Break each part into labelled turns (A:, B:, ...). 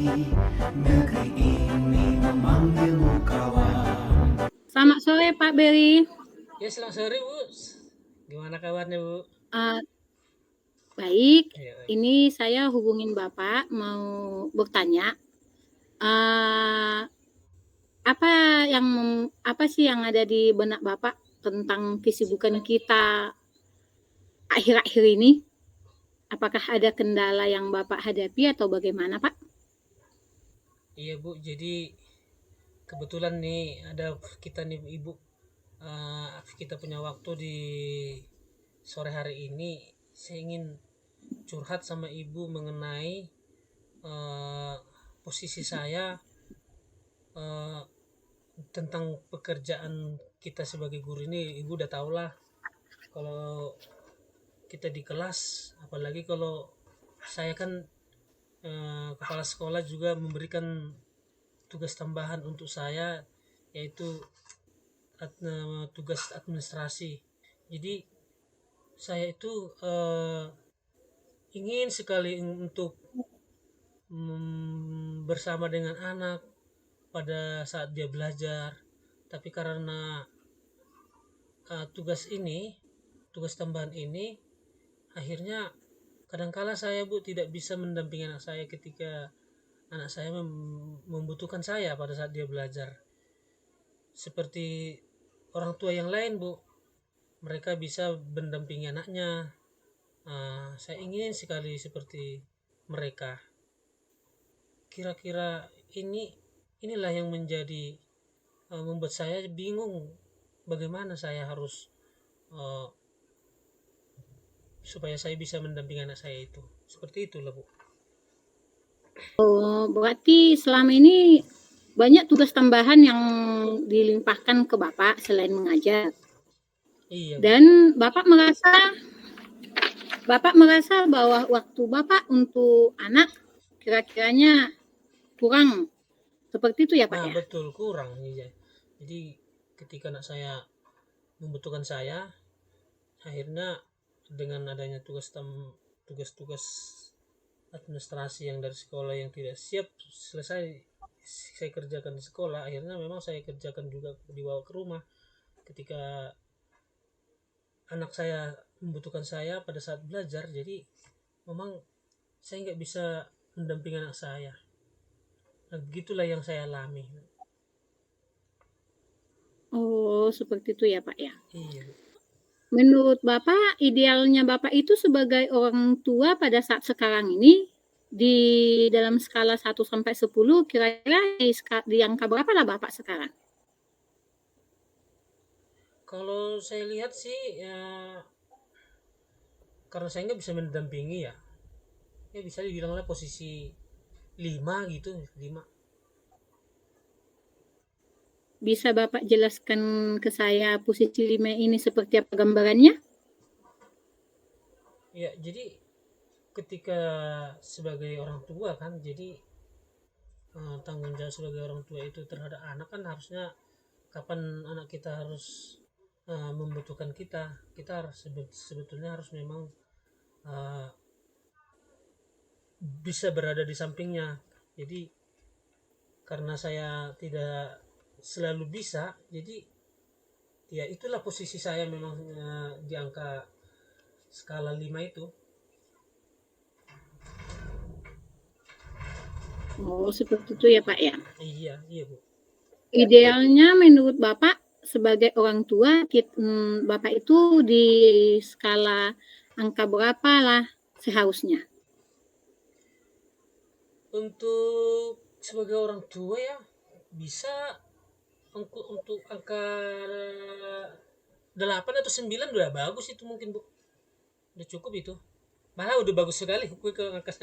A: negeri ini memanggilmu kawan.
B: Selamat sore Pak Beri.
C: Ya, selamat sore Bu. Gimana kabarnya Bu?
B: Uh, Baik,
C: Ya,
B: ini saya hubungin Bapak mau bertanya. Apa sih yang ada di benak Bapak tentang kesibukan kita akhir-akhir ini? Apakah ada kendala yang Bapak hadapi atau bagaimana Pak?
C: iya Bu, jadi kebetulan nih ada kita nih Ibu, kita punya waktu di sore hari ini. Saya ingin curhat sama Ibu mengenai uh, posisi saya, uh, tentang pekerjaan kita sebagai guru ini. Ibu udah tau lah kalau kita di kelas, apalagi kalau saya kan kepala sekolah juga memberikan tugas tambahan untuk saya, yaitu tugas administrasi. Jadi saya itu ingin sekali untuk bersama dengan anak pada saat dia belajar, tapi karena tugas tambahan ini, akhirnya kadangkala saya Bu tidak bisa mendampingi anak saya ketika anak saya membutuhkan saya pada saat dia belajar. Seperti orang tua yang lain Bu, mereka bisa mendampingi anaknya. Saya ingin sekali seperti mereka. Kira-kira inilah yang menjadi membuat saya bingung bagaimana saya harus supaya saya bisa mendampingi anak saya itu. Seperti itulah Bu.
B: Oh, berarti selama ini banyak tugas tambahan yang dilimpahkan ke Bapak selain mengajar.
C: Iya Bu.
B: Dan Bapak merasa bahwa waktu Bapak untuk anak kira-kiranya kurang. Seperti itu ya Pak ya?
C: Betul, kurang. Iya. Jadi ketika anak saya membutuhkan saya, akhirnya dengan adanya tugas-tugas administrasi yang dari sekolah yang tidak siap selesai saya kerjakan di sekolah, akhirnya memang saya kerjakan juga dibawa ke rumah ketika anak saya membutuhkan saya pada saat belajar. Jadi memang saya nggak bisa mendampingi anak saya. Nah, begitulah yang saya alami.
B: Oh, seperti itu ya Pak ya?
C: Iya.
B: Menurut Bapak, idealnya Bapak itu sebagai orang tua pada saat sekarang ini, di dalam skala 1-10, kira-kira di angka berapa lah Bapak sekarang?
C: Kalau saya lihat sih ya, karena saya nggak bisa mendampingi ya bisa dibilanglah posisi 5 gitu, 5.
B: Bisa Bapak jelaskan ke saya posisi 5 ini seperti apa gambarannya?
C: Ya, jadi ketika sebagai orang tua kan, jadi tanggung jawab sebagai orang tua itu terhadap anak kan harusnya kapan anak kita harus membutuhkan kita harus sebetulnya harus memang bisa berada di sampingnya. Jadi karena saya tidak selalu bisa, jadi ya itulah posisi saya memang di angka skala 5 itu.
B: Oh, seperti itu ya Pak ya?
C: Iya Bu.
B: Idealnya menurut Bapak sebagai orang tua, Bapak itu di skala angka berapa lah seharusnya?
C: Untuk sebagai orang tua ya bisa untuk angka 8 atau 9 udah bagus itu mungkin Bu. Udah cukup itu. Malah udah bagus sekali gue ke angka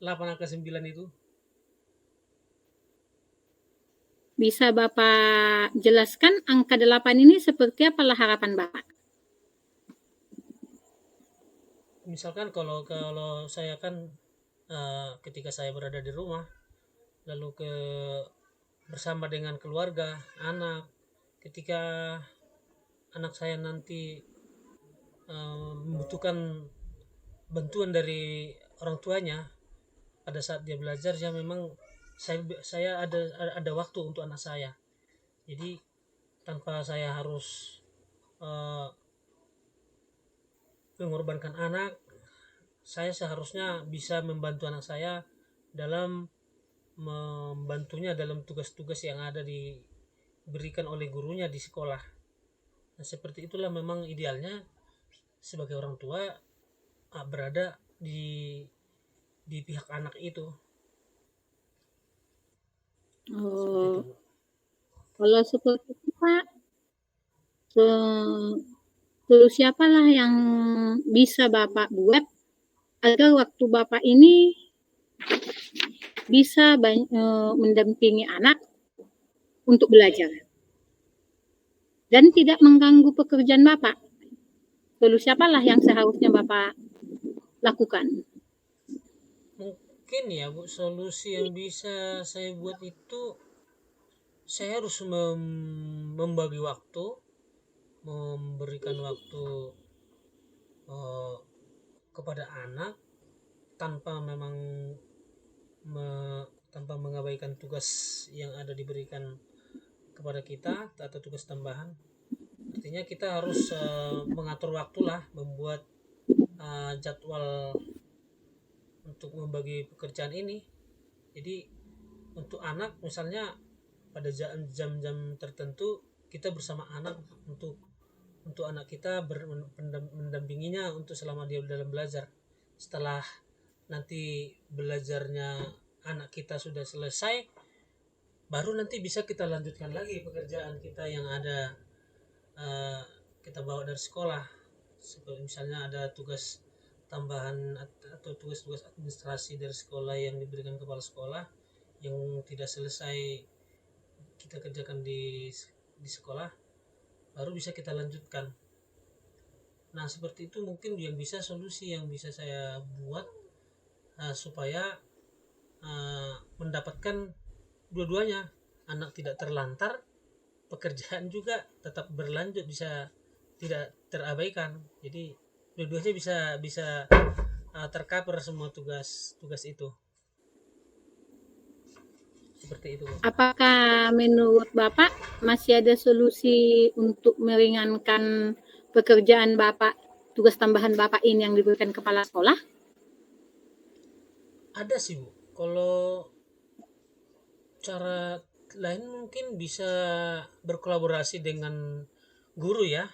C: 8 angka 9 itu.
B: Bisa Bapak jelaskan angka 8 ini seperti apalah harapan Bapak?
C: Misalkan kalau saya kan ketika saya berada di rumah lalu bersama dengan keluarga, anak, ketika anak saya nanti membutuhkan bantuan dari orang tuanya pada saat dia belajar, ya memang saya ada waktu untuk anak saya. Jadi tanpa saya harus uh, mengorbankan anak, saya seharusnya bisa membantu anak saya dalam membantunya dalam tugas-tugas yang ada diberikan oleh gurunya di sekolah. Nah, seperti itulah memang idealnya sebagai orang tua berada di pihak anak itu. Seperti itu,
B: Oh,
C: Bu.
B: kalau seperti itu Pak, solusi apalah yang bisa Bapak buat agar waktu Bapak ini bisa mendampingi anak untuk belajar dan tidak mengganggu pekerjaan Bapak? Solusi apalah yang seharusnya Bapak lakukan?
C: Mungkin ya Bu, solusi yang bisa saya buat itu saya harus membagi waktu, memberikan waktu uh, kepada anak tanpa memang tanpa mengabaikan tugas yang ada diberikan kepada kita atau tugas tambahan. Artinya kita harus mengatur waktu lah, membuat jadwal untuk membagi pekerjaan ini. Jadi untuk anak misalnya pada jam-jam tertentu kita bersama anak untuk anak kita mendampinginya untuk selama dia dalam belajar. Setelah nanti belajarnya anak kita sudah selesai, baru nanti bisa kita lanjutkan lagi pekerjaan kita yang ada kita bawa dari sekolah. Seperti misalnya ada tugas tambahan atau tugas-tugas administrasi dari sekolah yang diberikan kepala sekolah yang tidak selesai kita kerjakan di sekolah, baru bisa kita lanjutkan. Nah, seperti itu mungkin yang bisa solusi yang bisa saya buat supaya mendapatkan dua-duanya, anak tidak terlantar, pekerjaan juga tetap berlanjut, bisa tidak terabaikan. Jadi dua-duanya bisa tercover semua tugas itu. Seperti itu.
B: Apakah menurut Bapak masih ada solusi untuk meringankan pekerjaan Bapak, tugas tambahan Bapak ini yang diberikan kepala sekolah?
C: Ada sih Bu, kalau cara lain mungkin bisa berkolaborasi dengan guru ya.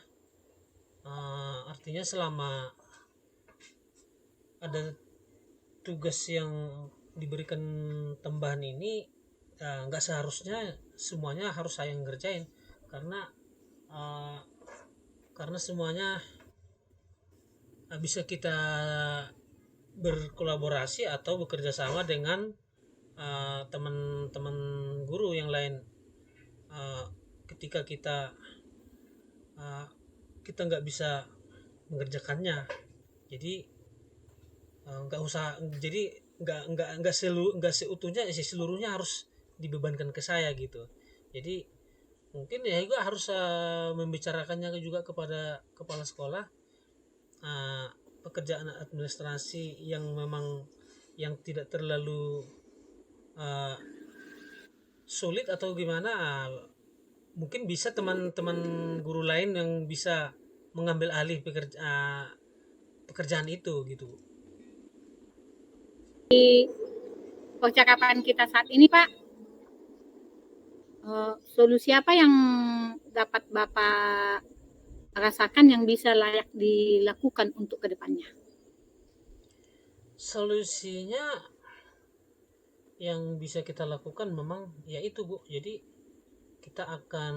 C: Artinya selama ada tugas yang diberikan tambahan ini, nggak seharusnya semuanya harus saya yang ngerjain, karena uh, karena semuanya bisa kita berkolaborasi atau bekerja sama dengan teman-teman guru yang lain. Ketika uh, kita nggak bisa mengerjakannya, jadi nggak usah, jadi nggak seutuhnya seluruhnya harus dibebankan ke saya gitu. Jadi mungkin ya juga harus membicarakannya juga kepada kepala sekolah, uh, pekerjaan administrasi yang memang yang tidak terlalu uh, sulit atau gimana, mungkin bisa teman-teman guru lain yang bisa mengambil alih pekerjaan itu gitu.
B: Di percakapan kita saat ini Pak, solusi apa yang dapat Bapak rasakan yang bisa layak dilakukan untuk kedepannya?
C: Solusinya yang bisa kita lakukan memang yaitu Bu, jadi kita akan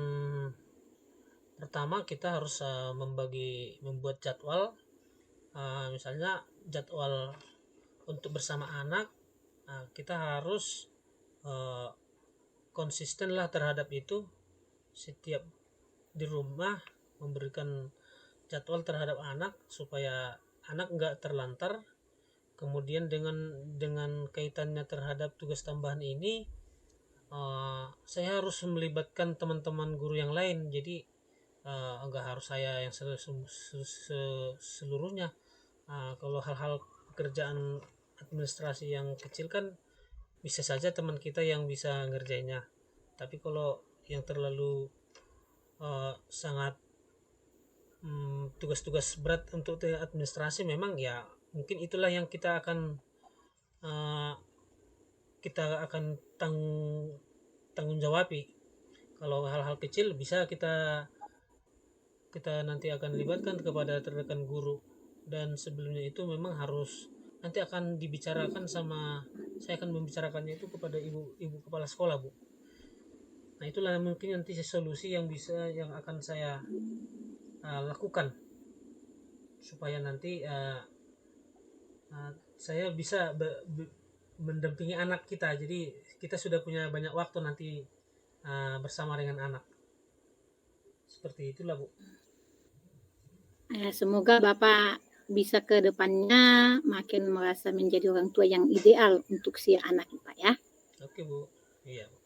C: pertama kita harus membuat jadwal, misalnya jadwal untuk bersama anak. Kita harus konsisten lah terhadap itu, setiap di rumah memberikan jadwal terhadap anak supaya anak nggak terlantar. Kemudian dengan kaitannya terhadap tugas tambahan ini, saya harus melibatkan teman-teman guru yang lain. Jadi enggak harus saya yang seluruhnya. Kalau hal-hal pekerjaan administrasi yang kecil kan bisa saja teman kita yang bisa ngerjainnya. Tapi kalau yang terlalu sangat tugas-tugas berat untuk administrasi, memang ya mungkin itulah yang kita akan tanggung jawabi. Kalau hal-hal kecil bisa kita nanti akan libatkan kepada rekan guru, dan sebelumnya itu memang harus nanti akan dibicarakan saya akan membicarakannya itu kepada ibu kepala sekolah, Bu. Nah, itulah mungkin nanti solusi yang akan saya lakukan supaya nanti saya bisa mendampingi anak kita. Jadi kita sudah punya banyak waktu nanti bersama dengan anak. Seperti itulah, Bu.
B: Semoga Bapak bisa ke depannya makin merasa menjadi orang tua yang ideal untuk si anak kita ya.
C: Oke, Bu. Iya, Bu.